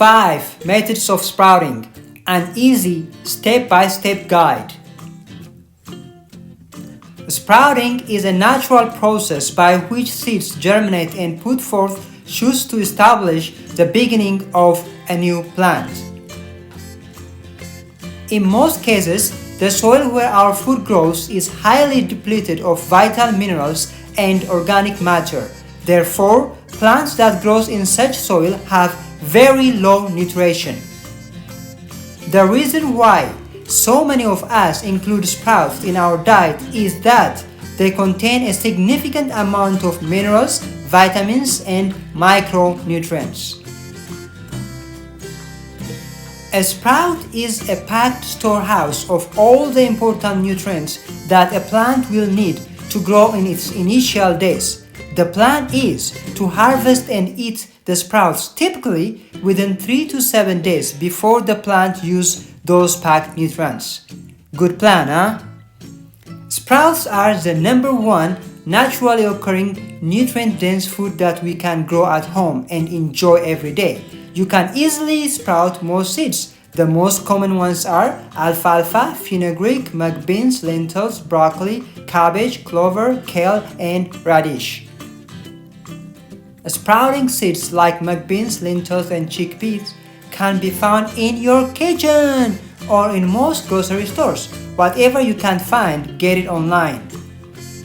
5 methods of sprouting, an easy step-by-step guide. Sprouting is a natural process by which seeds germinate and put forth shoots to establish the beginning of a new plant. In most cases, the soil where our food grows is highly depleted of vital minerals and organic matter. Therefore, plants that grow in such soil have very low nutrition. The reason why so many of us include sprouts in our diet is that they contain a significant amount of minerals, vitamins, and micronutrients. A sprout is a packed storehouse of all the important nutrients that a plant will need to grow in its initial days. The plan is to harvest and eat the sprouts typically within 3 to 7 days before the plant uses those packed nutrients. Good plan, huh? Sprouts are the number one naturally occurring nutrient-dense food that we can grow at home and enjoy every day. You can easily sprout most seeds. The most common ones are alfalfa, fenugreek, mung beans, lentils, broccoli, cabbage, clover, kale, and radish. Sprouting seeds like mung beans, lentils, and chickpeas can be found in your kitchen or in most grocery stores. Whatever you can find, get it online.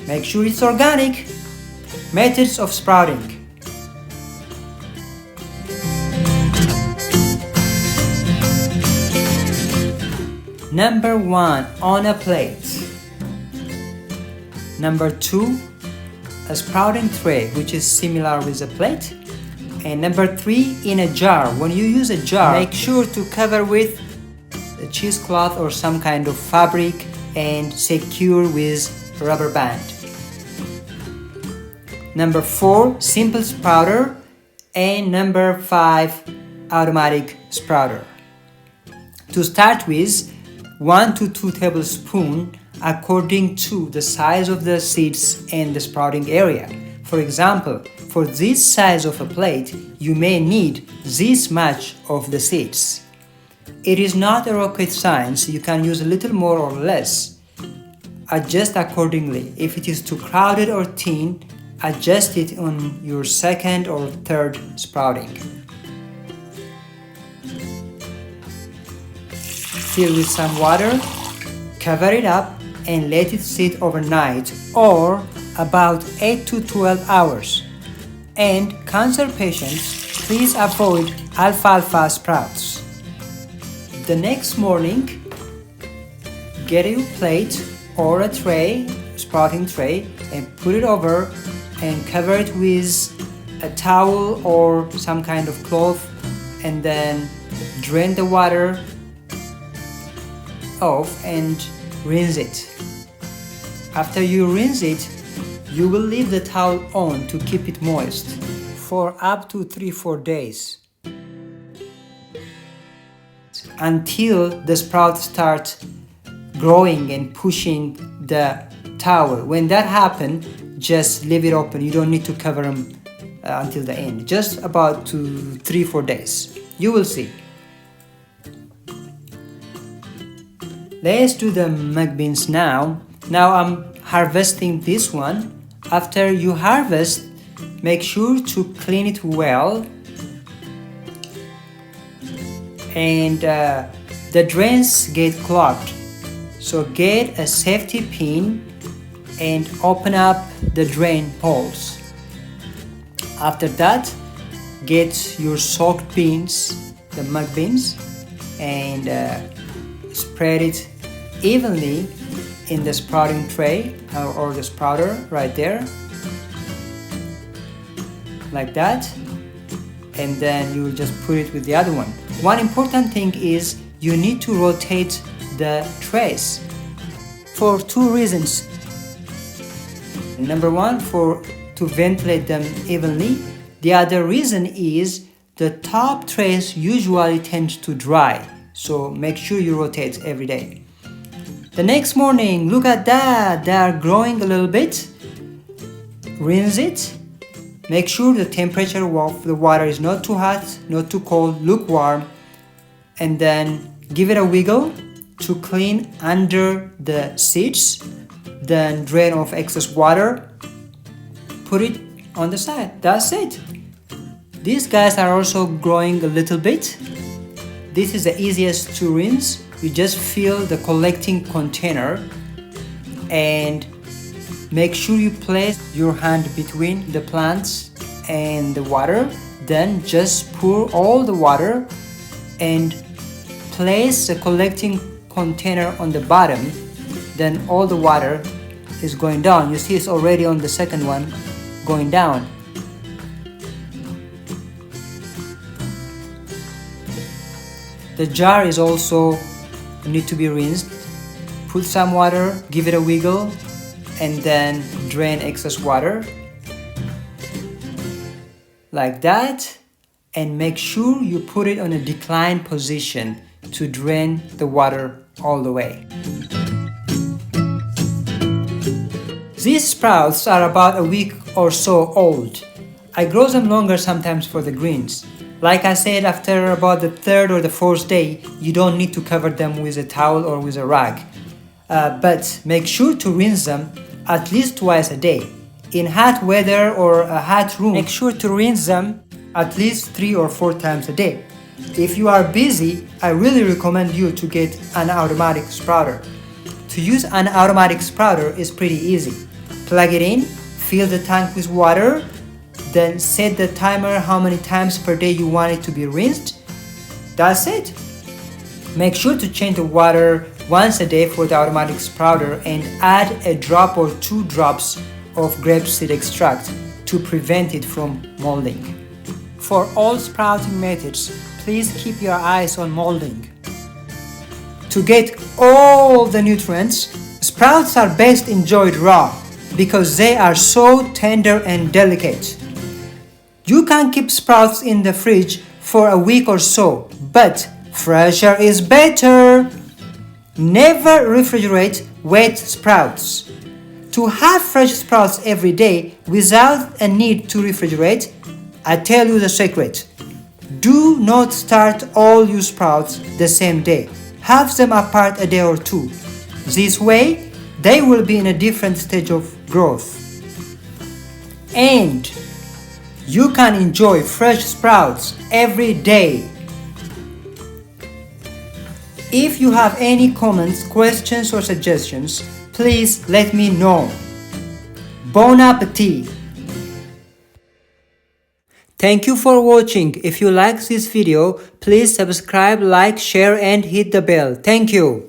Make sure it's organic. Methods of sprouting. Number 1, on a plate. Number 2, a sprouting tray, which is similar with a plate. And number 3, in a jar. When you use a jar, make sure to cover with a cheesecloth or some kind of fabric and secure with rubber band. Number 4, simple sprouter. And number 5, automatic sprouter. To start with, 1 to 2 tablespoons according to the size of the seeds and the sprouting area. For example, for this size of a plate, you may need this much of the seeds. It is not a rocket science. You can use a little more or less. Adjust accordingly. If it is too crowded or thin, adjust it on your second or third sprouting. Fill with some water, cover it up, and let it sit overnight or about 8 to 12 hours. And cancer patients, please avoid alfalfa sprouts. The next morning, get a plate or a tray, sprouting tray, and put it over and cover it with a towel or some kind of cloth, and then drain the water off and rinse it. After you rinse it, you will leave the towel on to keep it moist for up to 3-4 days until the sprouts start growing and pushing the towel. When that happens, just leave it open. You don't need to cover them until the end. Just about 3-4 days. You will see. Let's do the mung beans now. Now I'm harvesting this one. After you harvest, make sure to clean it well. And the drains get clogged. So get a safety pin and open up the drain holes. After that, get your soaked beans, the mung beans, and spread it evenly in the sprouting tray or the sprouter right there, like that, and then you will just put it with the other one. One important thing is you need to rotate the trays for 2 reasons. Number 1, to ventilate them evenly. The other reason is the top trays usually tend to dry, so make sure you rotate every day. The next morning, look at that, they are growing a little bit. Rinse it Make sure the temperature of the water is not too hot, not too cold, lukewarm, and then give it a wiggle to clean under the seeds. Then drain off excess water, put it on the side. That's it. These guys are also growing a little bit. This is the easiest to rinse. You just fill the collecting container and make sure you place your hand between the plants and the water. Then just pour all the water and place the collecting container on the bottom. Then all the water is going down. You see it's already on the second one going down. The jar is also need to be rinsed. Put some water, give it a wiggle, and then drain excess water like that, and make sure you put it on a declined position to drain the water all the way. These sprouts are about a week or so old. I grow them longer sometimes for the greens. Like I said, after about the third or the fourth day, you don't need to cover them with a towel or with a rag. But make sure to rinse them at least twice a day. In hot weather or a hot room, make sure to rinse them at least 3 or 4 times a day. If you are busy, I really recommend you to get an automatic sprouter. To use an automatic sprouter is pretty easy. Plug it in, fill the tank with water, then set the timer how many times per day you want it to be rinsed. That's it. Make sure to change the water once a day for the automatic sprouter and add a drop or 2 drops of grapeseed extract to prevent it from molding. For all sprouting methods, please keep your eyes on molding. To get all the nutrients, sprouts are best enjoyed raw because they are so tender and delicate. You can keep sprouts in the fridge for a week or so, but fresher is better. Never refrigerate wet sprouts. To have fresh sprouts every day without a need to refrigerate, I tell you the secret. Do not start all your sprouts the same day. Have them apart a day or 2. This way, they will be in a different stage of growth. And you can enjoy fresh sprouts every day. If you have any comments, questions or suggestions, please let me know. Bon appetit! Thank you for watching. If you like this video, please subscribe, like, share and hit the bell. Thank you.